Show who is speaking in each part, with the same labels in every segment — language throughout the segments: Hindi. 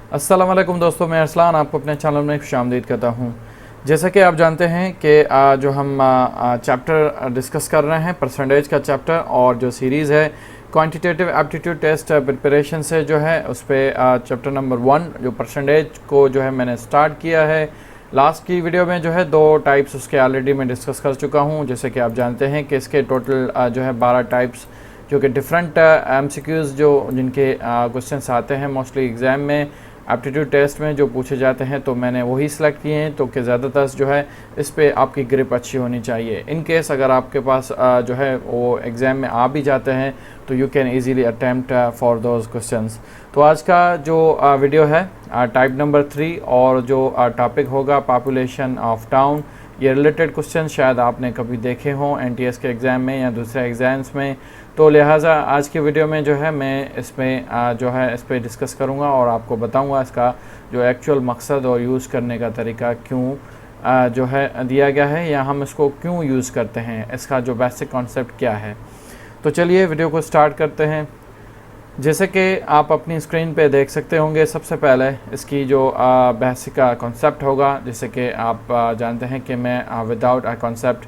Speaker 1: अस्सलाम वालेकुम दोस्तों, मैं अरसलान आपको अपने चैनल में खुशामदीद करता हूँ। जैसा कि आप जानते हैं कि जो हम चैप्टर डिस्कस कर रहे हैं परसेंटेज का चैप्टर, और जो सीरीज़ है क्वांटिटेटिव एप्टीट्यूड टेस्ट प्रिपरेशन से जो है उस पर चैप्टर नंबर 1 जो परसेंटेज को जो है मैंने स्टार्ट किया है। लास्ट की वीडियो में जो है 2 टाइप्स उसके ऑलरेडी मैं डिस्कस कर चुका हूँ। जैसे कि आप जानते हैं कि इसके टोटल जो है 12 टाइप्स जो कि डिफरेंट MCQs जो जिनके क्वेश्चंस आते हैं मोस्टली एग्ज़ाम में एप्टीट्यूड टेस्ट में जो पूछे जाते हैं, तो मैंने वही सिलेक्ट किए हैं। तो कि ज़्यादातर जो है इस पे आपकी ग्रिप अच्छी होनी चाहिए। इन केस अगर आपके पास जो है वो एग्ज़ाम में आ भी जाते हैं तो you can easily attempt for those questions. तो आज का जो वीडियो है टाइप नंबर 3, और जो टॉपिक होगा पॉपुलेशन ऑफ टाउन। ये रिलेटेड क्वेश्चन शायद आपने कभी देखे हों NTS के एग्ज़ाम में या दूसरे एग्ज़ाम्स में, तो लिहाजा आज की वीडियो में जो है मैं इसमें जो है इस पर डिस्कस करूँगा और आपको बताऊँगा इसका जो एक्चुअल मकसद और यूज़ करने का तरीका क्यों जो है दिया गया है, या हम इसको क्यों यूज़ करते हैं, इसका जो बेसिक कॉन्सेप्ट क्या है। तो चलिए वीडियो को स्टार्ट करते हैं। जैसे कि आप अपनी स्क्रीन पे देख सकते होंगे, सबसे पहले इसकी जो बेसिक का कॉन्सेप्ट होगा। जैसे कि आप जानते हैं कि मैं विदाउट अ कॉन्सेप्ट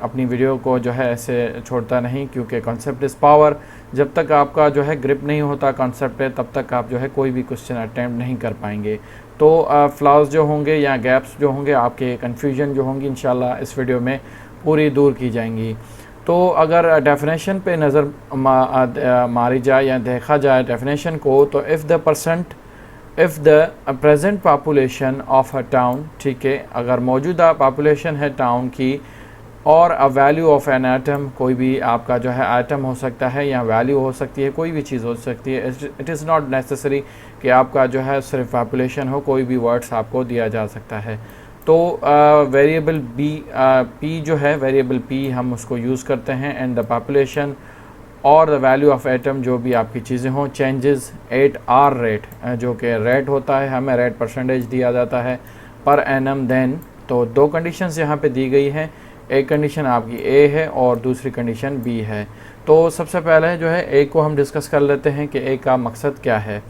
Speaker 1: अपनी वीडियो को जो है ऐसे छोड़ता नहीं, क्योंकि कॉन्सेप्ट इज़ पावर। जब तक आपका जो है ग्रिप नहीं होता कॉन्सेप्ट पे, तब तक आप जो है कोई भी क्वेश्चन अटैम्प्ट नहीं कर पाएंगे। तो फ्लॉज जो होंगे या गैप्स जो होंगे, आपके कन्फ्यूजन जो होंगी, इंशाल्लाह इस वीडियो में पूरी दूर की जाएंगी। तो अगर डेफिनेशन पे नज़र मारी जाए या देखा जाए डेफिनेशन को, तो if the present population of a town, ठीक है, अगर मौजूदा पॉपुलेशन है टाउन की, और a value of an atom, कोई भी आपका जो है एटम हो सकता है या वैल्यू हो सकती है, कोई भी चीज़ हो सकती है। इट इज़ नॉट नेसेसरी कि आपका जो है सिर्फ पॉपुलेशन हो, कोई भी वर्ड्स आपको दिया जा सकता है। तो वेरिएबल पी जो है, वेरिएबल पी हम उसको यूज़ करते हैं, एंड द पॉपुलेशन और द वैल्यू ऑफ एटम, जो भी आपकी चीज़ें हों, चेंजेस एट आर रेट, जो कि रेट होता है, हमें रेट परसेंटेज दिया जाता है पर एनम। देन तो 2 कंडीशंस यहाँ पे दी गई हैं। एक कंडीशन आपकी ए है और दूसरी कंडीशन बी है। तो सबसे पहले जो है ए को हम डिस्कस कर लेते हैं कि ए का मकसद क्या है।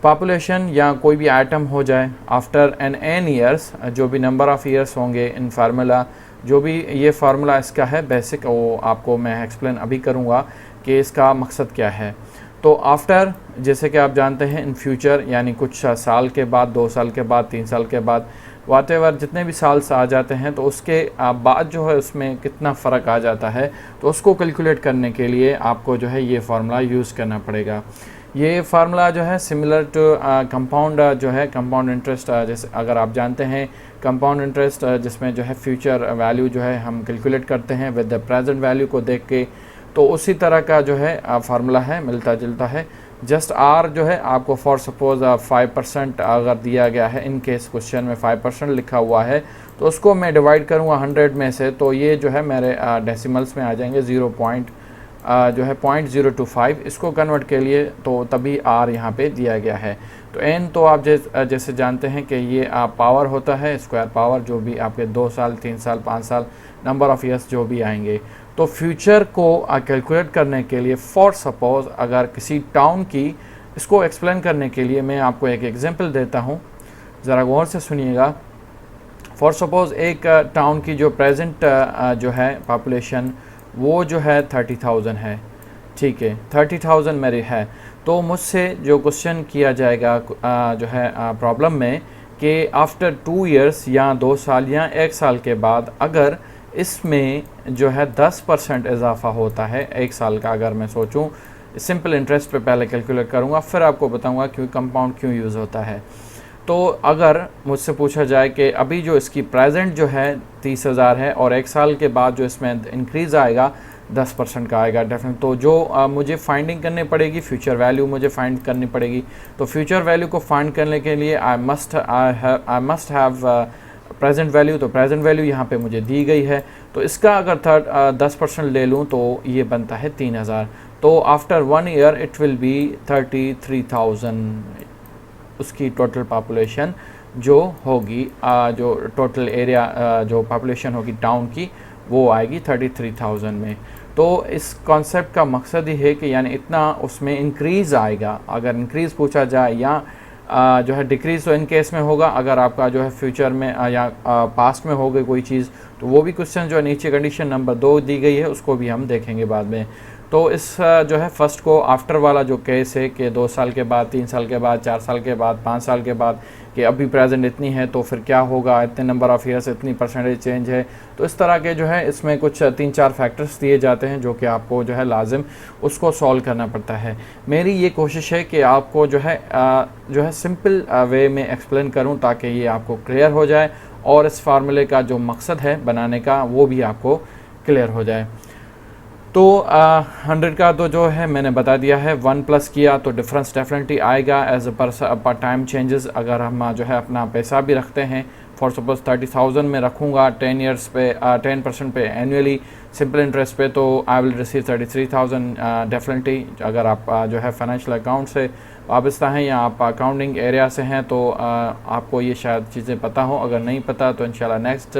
Speaker 1: पॉपुलेशन या कोई भी आइटम हो जाए आफ्टर एन ईयर्स, जो भी नंबर ऑफ़ ईयर्स होंगे इन फार्मूला, जो भी ये फार्मूला इसका है बेसिक, वो आपको मैं एक्सप्लेन अभी करूँगा कि इसका मकसद क्या है। तो आफ्टर, जैसे कि आप जानते हैं, इन फ्यूचर यानी कुछ साल के बाद, 2 साल के बाद, 3 साल के बाद, वाटेवर जितने भी साल से आ जाते हैं, तो उसके बाद जो है उसमें कितना फ़र्क आ जाता है, तो उसको कैलकुलेट करने के लिए आपको जो है ये फार्मूला यूज़ करना पड़ेगा। ये फार्मूला जो है सिमिलर टू कंपाउंड जो है कंपाउंड इंटरेस्ट, जैसे अगर आप जानते हैं कंपाउंड इंटरेस्ट, जिसमें जो है फ्यूचर वैल्यू जो है हम कैलकुलेट करते हैं विद द प्रेजेंट वैल्यू को देख के, तो उसी तरह का जो है फार्मूला है, मिलता जुलता है। जस्ट आर जो है आपको फॉर सपोज 5% अगर दिया गया है, इन केस क्वेश्चन में 5% लिखा हुआ है, तो उसको मैं डिवाइड करूँगा 100 में से, तो ये जो है मेरे डेसिमल्स में आ जाएंगे 0.025। इसको कन्वर्ट के लिए तो तभी आर यहाँ पे दिया गया है। तो एन तो आप जैसे जानते हैं कि ये पावर होता है, स्क्वायर पावर, जो भी आपके 2 साल, 3 साल, 5 साल नंबर ऑफ़ ईयर्स जो भी आएंगे। तो फ्यूचर को कैलकुलेट करने के लिए, फॉर सपोज़ अगर किसी टाउन की, इसको एक्सप्लेन करने के लिए मैं आपको एक एग्जांपल देता हूँ, ज़रा गौर से सुनिएगा। फॉर सपोज़ एक टाउन की जो प्रेजेंट जो है पॉपुलेशन, वो जो है 30,000 है, ठीक है, 30,000 मेरी है। तो मुझसे जो क्वेश्चन किया जाएगा जो है प्रॉब्लम में, कि आफ्टर 2 ईयर्स या 2 साल या 1 साल के बाद, अगर इसमें जो है 10% इजाफा होता है 1 साल का, अगर मैं सोचूं, सिंपल इंटरेस्ट पे पहले कैलकुलेट करूंगा, फिर आपको बताऊंगा क्यों कंपाउंड क्यों यूज़ होता है। तो अगर मुझसे पूछा जाए कि अभी जो इसकी प्रेजेंट जो है 30,000 है, और 1 साल के बाद जो इसमें इंक्रीज़ आएगा 10% का आएगा डेफिनेट, तो जो मुझे फाइंडिंग करनी पड़ेगी, फ्यूचर वैल्यू मुझे फाइंड करनी पड़ेगी। तो फ्यूचर वैल्यू को फाइंड करने के लिए I must have present value. तो प्रेजेंट वैल्यू यहाँ पे मुझे दी गई है, तो इसका अगर 10% ले लूँ तो ये बनता है 3,000। तो after 1 year it will be 33,000, उसकी टोटल पॉपुलेशन जो होगी, जो टोटल एरिया जो पॉपुलेशन होगी टाउन की, वो आएगी 33,000 में। तो इस कॉन्सेप्ट का मकसद ही है कि यानी इतना उसमें इंक्रीज़ आएगा। अगर इंक्रीज़ पूछा जाए या जो है डिक्रीज़ तो इन केस में होगा अगर आपका जो है फ्यूचर में या पास्ट में हो गई कोई चीज़, तो वो भी क्वेश्चन जो नीचे कंडीशन नंबर 2 दी गई है उसको भी हम देखेंगे बाद में। तो इस जो है फर्स्ट को आफ्टर वाला जो केस है कि 2 साल के बाद, 3 साल के बाद, 4 साल के बाद, 5 साल के बाद, कि अभी प्रेजेंट इतनी है तो फिर क्या होगा, इतने नंबर ऑफ़ ईयर्स, इतनी परसेंटेज चेंज है। तो इस तरह के जो है इसमें कुछ 3-4 फैक्टर्स दिए जाते हैं जो कि आपको जो है लाजिम उसको सॉल्व करना पड़ता है। मेरी ये कोशिश है कि आपको जो है सिंपल वे में एक्सप्लेन करूँ ताकि ये आपको क्लियर हो जाए और इस फार्मूले का जो मकसद है बनाने का वो भी आपको क्लियर हो जाए। तो 100 का तो जो है मैंने बता दिया है, 1 प्लस किया तो डिफरेंस डेफिनेटली आएगा एज पर टाइम चेंजेस। अगर हम जो है अपना पैसा भी रखते हैं, फॉर सपोज 30,000 में रखूँगा 10 ईयर्स पे 10% पे एनुअली सिंपल इंटरेस्ट पे, तो आई विल रिसीव 33,000 डेफिनेटली। अगर आप जो है फाइनेंशियल अकाउंट से वाबस्ता हैं या आप अकाउंटिंग एरिया से हैं तो आपको ये शायद चीज़ें पता हो। अगर नहीं पता तो इंशाल्लाह नेक्स्ट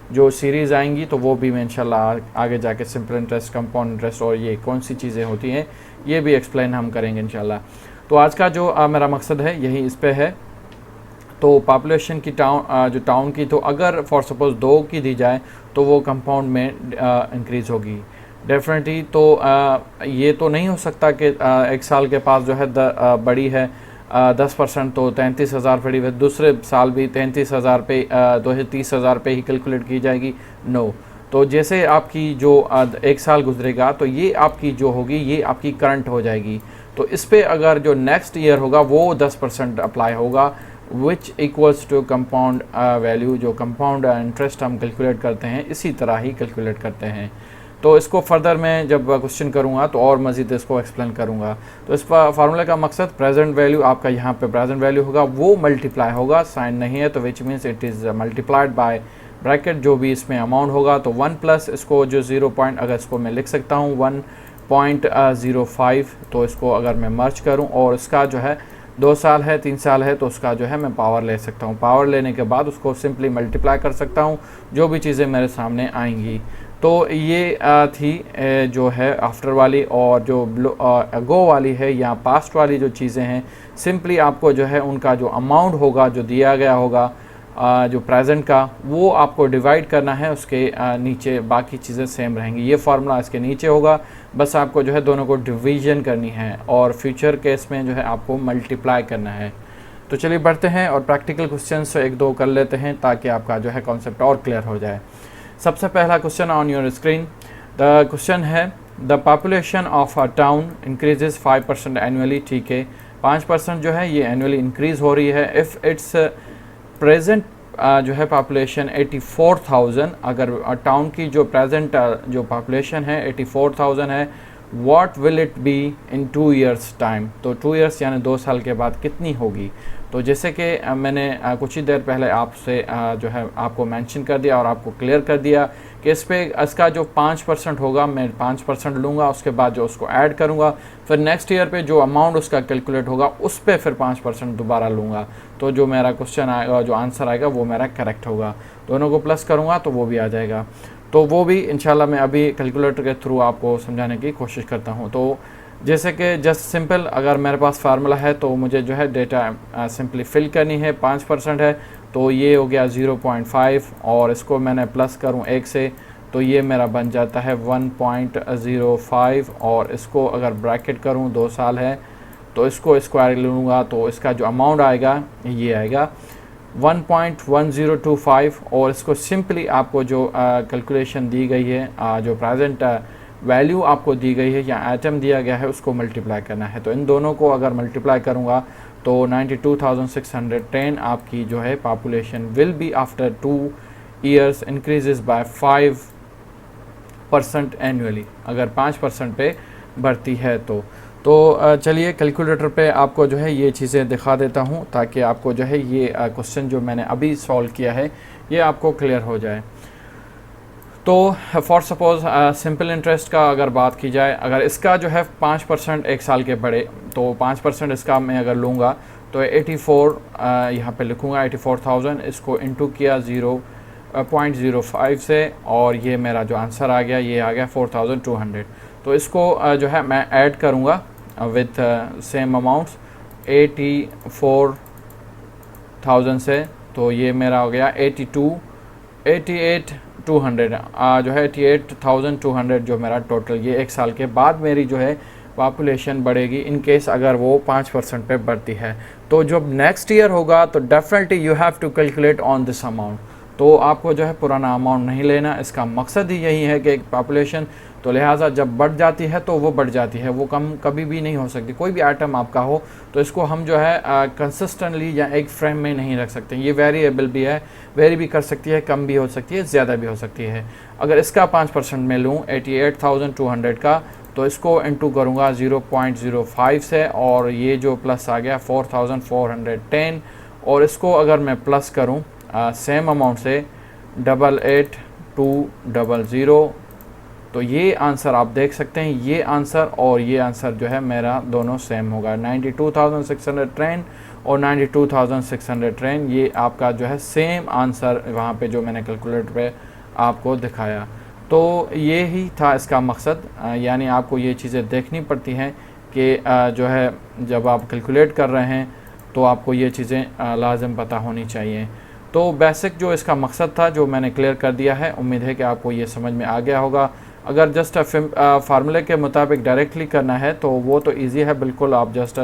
Speaker 1: जो सीरीज़ आएंगी तो वो भी मैं इंशाल्लाह आगे जाके सिंपल इंटरेस्ट, कंपाउंड इंटरेस्ट और ये कौन सी चीज़ें होती हैं ये भी एक्सप्लेन हम करेंगे इंशाल्लाह। तो आज का जो मेरा मकसद है यही इस पे है। तो पॉपुलेशन की टाउन की, तो अगर फॉर सपोज 2 की दी जाए तो वो कंपाउंड में इंक्रीज़ होगी डेफिनेटली। तो ये तो नहीं हो सकता कि एक साल के पास जो है बड़ी है 10% तो 33,000 पड़ी हुई, दूसरे साल भी 33,000 पे 30,000 पे ही कैलकुलेट की जाएगी, नो। तो जैसे आपकी जो एक साल गुजरेगा तो ये आपकी जो होगी ये आपकी करंट हो जाएगी। तो इस पे अगर जो नेक्स्ट ईयर होगा वो 10% अप्लाई होगा, which equals to compound value. जो कंपाउंड इंटरेस्ट हम कैलकुलेट करते हैं इसी तरह ही कैलकुलेट करते हैं। तो इसको फर्दर मैं जब क्वेश्चन करूँगा तो और मज़ीद इसको एक्सप्लेन करूँगा। तो इस फार्मूले का मकसद प्रेजेंट वैल्यू, आपका यहाँ पे प्रेजेंट वैल्यू होगा वो मल्टीप्लाई होगा, साइन नहीं है तो which means it is multiplied by bracket जो भी इसमें अमाउंट होगा। तो 1 प्लस इसको जो 0 पॉइंट, अगर इसको मैं लिख सकता हूँ 1.05, तो इसको अगर मैं मर्ज करूँ और इसका जो है 2 साल है 3 साल है तो उसका जो है मैं पावर ले सकता हूँ। पावर लेने के बाद उसको सिंपली मल्टीप्लाई कर सकता हूँ जो भी चीज़ें मेरे सामने आएंगी। तो ये थी जो है आफ्टर वाली, और जो अगो वाली है या पास्ट वाली जो चीज़ें हैं सिंपली आपको जो है उनका जो अमाउंट होगा जो दिया गया होगा जो प्रेजेंट का वो आपको डिवाइड करना है, उसके नीचे बाकी चीज़ें सेम रहेंगी। ये फार्मूला इसके नीचे होगा, बस आपको जो है दोनों को डिवीज़न करनी है और फ्यूचर केस में जो है आपको मल्टीप्लाई करना है। तो चलिए बढ़ते हैं और प्रैक्टिकल क्वेश्चंस 1-2 कर लेते हैं ताकि आपका जो है कॉन्सेप्ट और क्लियर हो जाए। सबसे पहला question on your screen, the question है the population of a town increases 5% annually. ठीक है, 5% जो है ये एनुअली इंक्रीज़ हो रही है। इफ़ इट्स प्रेजेंट जो है पॉपुलेशन 84,000, अगर टाउन की जो प्रेजेंट जो पॉपुलेशन है 84,000 है, what will it be in 2 years time. तो 2 ईयर्स यानी 2 साल के बाद कितनी होगी। तो जैसे कि मैंने कुछ ही देर पहले आपसे जो है आपको मेंशन कर दिया और आपको क्लियर कर दिया कि इस पे इसका जो 5% होगा मैं 5% लूँगा, उसके बाद जो उसको ऐड करूँगा, फिर नेक्स्ट ईयर पे जो अमाउंट उसका कैलकुलेट होगा उस पे फिर 5% दोबारा लूँगा। तो जो मेरा क्वेश्चन आएगा, जो आंसर आएगा वो मेरा करेक्ट होगा। दोनों को प्लस करूँगा तो वो भी आ जाएगा। तो वो भी इंशाल्लाह मैं अभी कैलकुलेटर के थ्रू आपको समझाने की कोशिश करता हूँ। तो जैसे कि जस्ट सिंपल अगर मेरे पास फार्मूला है तो मुझे जो है डेटा सिंपली फिल करनी है। 5% है तो ये हो गया 0.5 और इसको मैंने प्लस करूँ 1 से तो ये मेरा बन जाता है 1.05 और इसको अगर ब्रैकेट करूँ 2 साल है तो इसको स्क्वायर लूँगा तो इसका जो अमाउंट आएगा ये आएगा 1.1025 और इसको सिंपली आपको जो कैलकुलेशन दी गई है जो प्रेजेंट वैल्यू आपको दी गई है या आइटम दिया गया है उसको मल्टीप्लाई करना है। तो इन दोनों को अगर मल्टीप्लाई करूँगा तो 92,610 आपकी जो है population will be after 2 years increases by 5% annually, अगर 5% पे बढ़ती है तो चलिए कैलकुलेटर पे आपको जो है ये चीज़ें दिखा देता हूँ ताकि आपको जो है ये क्वेश्चन जो मैंने अभी सॉल्व किया है ये आपको क्लियर हो जाए। तो फॉर सपोज़ सिंपल इंटरेस्ट का अगर बात की जाए, अगर इसका जो है 5% एक साल के बढ़े तो 5% इसका मैं अगर लूँगा तो 84 यहाँ पे लिखूँगा 84,000, इसको इंटू किया 0.05 से और ये मेरा जो आंसर आ गया ये आ गया 4,200। तो इसको जो है मैं ऐड करूँगा विथ सेम अमाउंट्स 84 88,000 से, तो ये मेरा हो गया 88,200 जो है 88,200 जो मेरा टोटल, ये एक साल के बाद मेरी जो है पॉपुलेशन बढ़ेगी इन केस अगर वो 5% पे बढ़ती है। तो जब नेक्स्ट ईयर होगा तो definitely you have to calculate on this amount. तो आपको जो है पुराना अमाउंट नहीं लेना, इसका मकसद ही यही है कि एक पॉपुलेशन, तो लिहाजा जब बढ़ जाती है तो वो बढ़ जाती है, वो कम कभी भी नहीं हो सकती। कोई भी आइटम आपका हो तो इसको हम जो है कंसिस्टेंटली या एक फ्रेम में नहीं रख सकते, ये वेरिएबल भी है, वेरी भी कर सकती है, कम भी हो सकती है, ज़्यादा भी हो सकती है। अगर इसका 5% में लूँ 88,200 का, तो इसको इंटू करूँगा 0.05 से, और ये जो प्लस आ गया 4,410, और इसको अगर मैं प्लस करूँ सेम अमाउंट से 88,200, तो ये आंसर आप देख सकते हैं, ये आंसर और ये आंसर जो है मेरा दोनों सेम होगा। 92,610 और 92,610 ये आपका जो है सेम आंसर वहाँ पे जो मैंने कैलकुलेटर पे आपको दिखाया। तो ये ही था इसका मकसद, यानी आपको ये चीज़ें देखनी पड़ती हैं कि जो है जब आप कैलकुलेट कर रहे हैं तो आपको ये चीज़ें लाजम पता होनी चाहिए। तो बेसिक जो इसका मकसद था जो मैंने क्लियर कर दिया है, उम्मीद है कि आपको ये समझ में आ गया होगा। अगर जस्ट फार्मूले के मुताबिक डायरेक्टली करना है तो वो तो इजी है बिल्कुल, आप जस्ट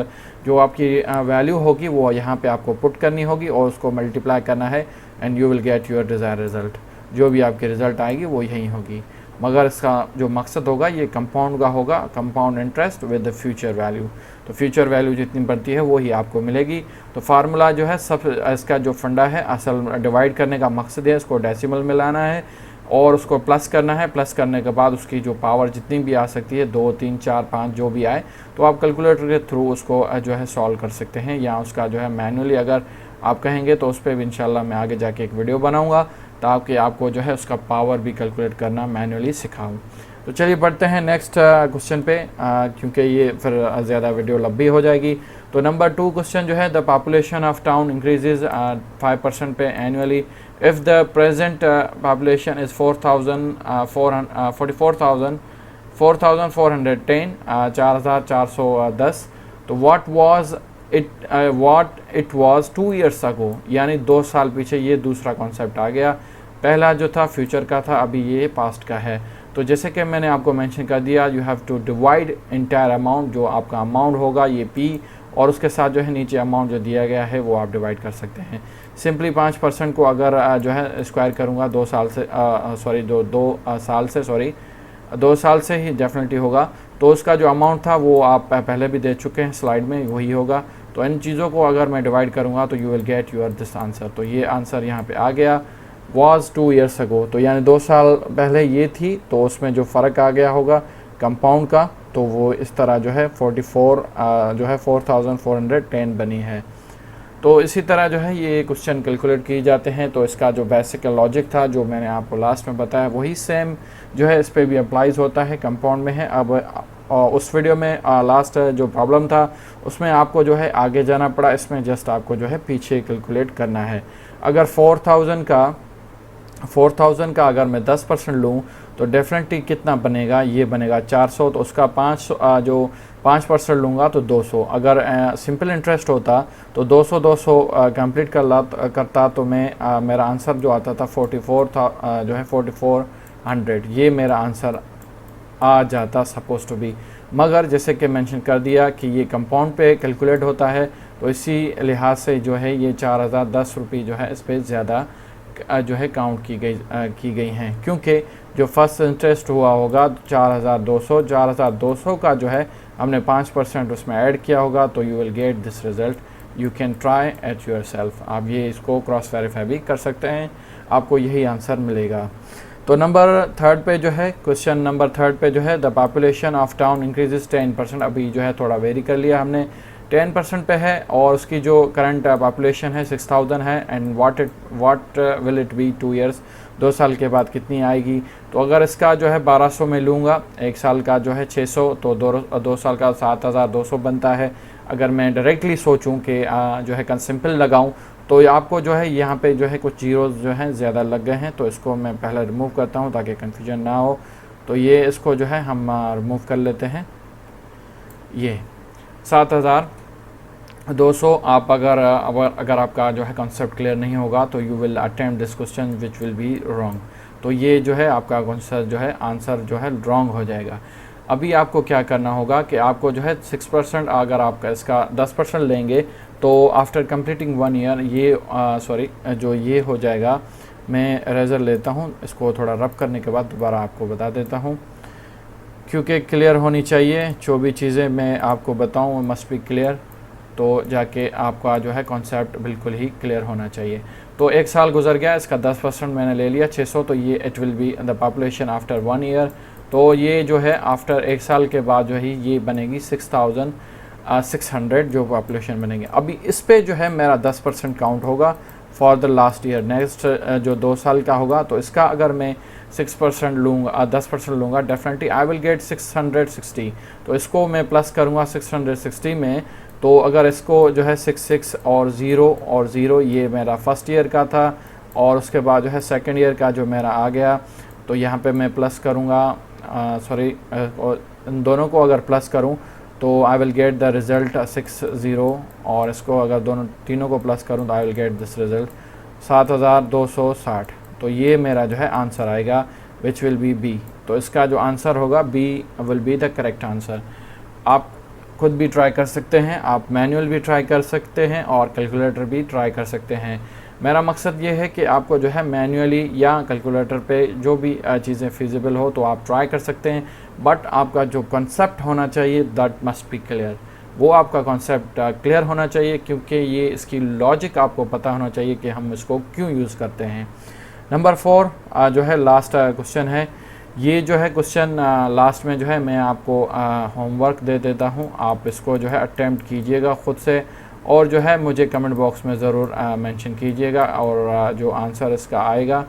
Speaker 1: जो आपकी वैल्यू होगी वो यहाँ पे आपको पुट करनी होगी और उसको मल्टीप्लाई करना है and you will get your desire result. जो भी आपकी रिज़ल्ट आएगी वो यही होगी, मगर इसका जो मकसद होगा ये कंपाउंड का होगा, compound interest with the future value. तो फ्यूचर वैल्यू जितनी बढ़ती है वो ही आपको मिलेगी। तो फार्मूला जो है सब इसका जो फंडा है, असल डिवाइड करने का मकसद है इसको डेसिमल में लाना है और उसको प्लस करना है। प्लस करने के बाद उसकी जो पावर जितनी भी आ सकती है 2, 3, 4, 5 जो भी आए, तो आप कैलकुलेटर के थ्रू उसको जो है सॉल्व कर सकते हैं, या उसका जो है मैनुअली अगर आप कहेंगे तो उस पर भी इंशाल्लाह मैं आगे जाके एक वीडियो बनाऊंगा ताकि आपको जो है उसका पावर भी कैलकुलेट करना मैनुअली सिखाऊं। तो चलिए बढ़ते हैं नेक्स्ट क्वेश्चन पे, क्योंकि ये फिर ज़्यादा वीडियो लंबी हो जाएगी। तो नंबर 2 क्वेश्चन जो है, the population of town increases 5% पे annually if the present population is 4,410 4,410 तो what it was 2 years ago, यानी 2 साल पीछे। ये दूसरा कॉन्सेप्ट आ गया, पहला जो था फ्यूचर का था, अभी ये पास्ट का है। तो जैसे कि मैंने आपको मेंशन कर दिया, you have to divide entire amount, जो आपका अमाउंट होगा ये P, और उसके साथ जो है नीचे अमाउंट जो दिया गया है वो आप डिवाइड कर सकते हैं। सिंपली 5% को अगर जो है स्क्वायर करूँगा 2 साल से, सॉरी 2 साल से, सॉरी 2 साल से ही डेफिनेटली होगा। तो उसका जो अमाउंट था वो आप पहले भी दे चुके हैं स्लाइड में, वही होगा। तो इन चीज़ों को अगर मैं डिवाइड करूँगा तो you will get your this answer. तो ये आंसर यहाँ पे आ गया, वाज 2 ईयर्स अगो, तो यानी 2 साल पहले ये थी, तो उसमें जो फ़र्क आ गया होगा कंपाउंड का, तो वो इस तरह जो है 4,410 बनी है। तो इसी तरह जो है ये क्वेश्चन कैलकुलेट किए जाते हैं। तो इसका जो बेसिक लॉजिक था जो मैंने आपको लास्ट में बताया वही सेम जो है इस पर भी अप्लाइज होता है, कंपाउंड में है। अब उस वीडियो में लास्ट जो प्रॉब्लम था उसमें आपको जो है आगे जाना पड़ा, इसमें जस्ट आपको जो है पीछे कैलकुलेट करना है। अगर 4,000 का अगर मैं 10% लूँ तो डेफिनेटली कितना बनेगा, ये बनेगा 400। तो उसका 5% लूँगा तो 200। अगर सिंपल इंटरेस्ट होता तो 200 कंप्लीट करता तो मैं मेरा आंसर जो आता था 4400, ये मेरा आंसर आ जाता सपोज टू बी। मगर जैसे कि मेंशन कर दिया कि ये कंपाउंड पे कैलकुलेट होता है, तो इसी लिहाज से जो है ये 4,010 रुपये जो है इस पर ज़्यादा जो है काउंट की गई हैं, क्योंकि जो फर्स्ट इंटरेस्ट हुआ होगा 4,200 का जो है हमने 5% उसमें ऐड किया होगा। तो you will get this result, you can try at your self. आप ये इसको क्रॉस वेरीफाई भी कर सकते हैं, आपको यही आंसर मिलेगा। तो नंबर 3 पे जो है, क्वेश्चन नंबर 3 पे जो है, the population of town increases 10%। अभी जो है थोड़ा वेरी कर लिया हमने, 10% पे है और उसकी जो करंट पॉपुलेशन है 6,000 है। And what will it be 2 years, 2 साल के बाद कितनी आएगी। तो अगर इसका जो है 1200 में लूँगा, 1 साल का जो है 600, तो 2 साल का 7,200 बनता है। अगर मैं डायरेक्टली सोचूं कि जो है सिंपल लगाऊं, तो आपको जो है यहाँ पे जो है कुछ जीरोज़ जो हैं ज़्यादा लग गए हैं, तो इसको मैं पहले रिमूव करता हूँ ताकि कन्फ्यूजन ना हो। तो ये इसको जो है हम रिमूव कर लेते हैं। ये 7,000 200 आप अगर आपका जो है कॉन्सेप्ट क्लियर नहीं होगा तो you will attempt this question which will be wrong. तो ये जो है आपका कॉन्सेप्ट जो है आंसर जो है रॉन्ग हो जाएगा। अभी आपको क्या करना होगा कि आपको जो है 6% अगर आपका इसका 10% लेंगे तो आफ्टर कंप्लीटिंग 1 ईयर ये जो ये हो जाएगा। मैं रेज़र लेता हूँ, इसको थोड़ा रब करने के बाद दोबारा आपको बता देता हूँ, क्योंकि क्लियर होनी चाहिए जो भी चीज़ें मैं आपको बताऊँ मस्ट बी क्लियर, तो जाके आपका जो है कॉन्सेप्ट बिल्कुल ही क्लियर होना चाहिए। तो 1 साल गुजर गया, इसका 10% मैंने ले लिया 600, तो ये it will be the population after 1 year. तो ये जो है आफ्टर 1 साल के बाद जो है ये बनेगी 6600 जो पॉपुलेशन बनेगी। अभी इस पे जो है मेरा 10% काउंट होगा for the last year. Next जो 2 साल का होगा तो इसका अगर मैं 6% लूँगा 10% लूँगा, डेफिनेटली आई विल गेट 660। तो इसको मैं प्लस करूँगा 660 में, तो अगर इसको जो है 66 और 0 ये मेरा फर्स्ट ईयर का था, और उसके बाद जो है सेकंड ईयर का जो मेरा आ गया, तो यहाँ पे मैं प्लस करूँगा और इन दोनों को अगर प्लस करूँ तो I will get the result 60, और इसको अगर तीनों को प्लस करूँ तो I will get this result 7260। तो ये मेरा जो है आंसर आएगा विच विल बी बी। तो इसका जो आंसर होगा B will be the correct answer. आप खुद भी ट्राई कर सकते हैं, आप मैनुअल भी ट्राई कर सकते हैं और कैलकुलेटर भी ट्राई कर सकते हैं। मेरा मकसद ये है कि आपको जो है मैनुअली या कैलकुलेटर पे जो भी चीज़ें फिजिबल हो तो आप ट्राई कर सकते हैं, बट आपका जो कॉन्सेप्ट होना चाहिए दैट मस्ट बी क्लियर। वो आपका कॉन्सेप्ट क्लियर होना चाहिए, क्योंकि ये इसकी लॉजिक आपको पता होना चाहिए कि हम इसको क्यों यूज़ करते हैं। नंबर 4 जो है लास्ट क्वेश्चन है। ये जो है क्वेश्चन लास्ट में जो है मैं आपको होमवर्क दे देता हूँ, आप इसको जो है अटेम्प्ट कीजिएगा ख़ुद से, और जो है मुझे कमेंट बॉक्स में ज़रूर मेंशन कीजिएगा, और जो आंसर इसका आएगा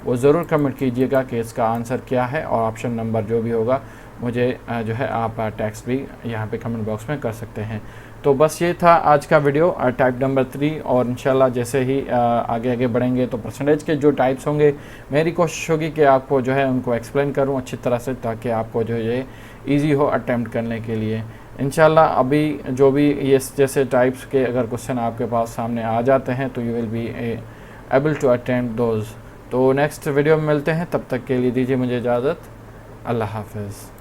Speaker 1: वो ज़रूर कमेंट कीजिएगा कि इसका आंसर क्या है, और ऑप्शन नंबर जो भी होगा मुझे जो है आप टेक्स्ट भी यहाँ पे कमेंट बॉक्स में कर सकते हैं। तो बस ये था आज का वीडियो टाइप नंबर 3, और इंशाल्लाह जैसे ही आगे बढ़ेंगे तो परसेंटेज के जो टाइप्स होंगे मेरी कोशिश होगी कि आपको जो है उनको एक्सप्लेन करूँ अच्छी तरह से, ताकि आपको जो ये ईजी हो अटेम्प्ट करने के लिए। इंशाल्लाह अभी जो भी ये जैसे टाइप्स के अगर क्वेश्चन आपके पास सामने आ जाते हैं तो you will be able to attempt those. तो नेक्स्ट वीडियो में मिलते हैं, तब तक के लिए दीजिए मुझे इजाज़त। अल्लाह हाफ़िज़।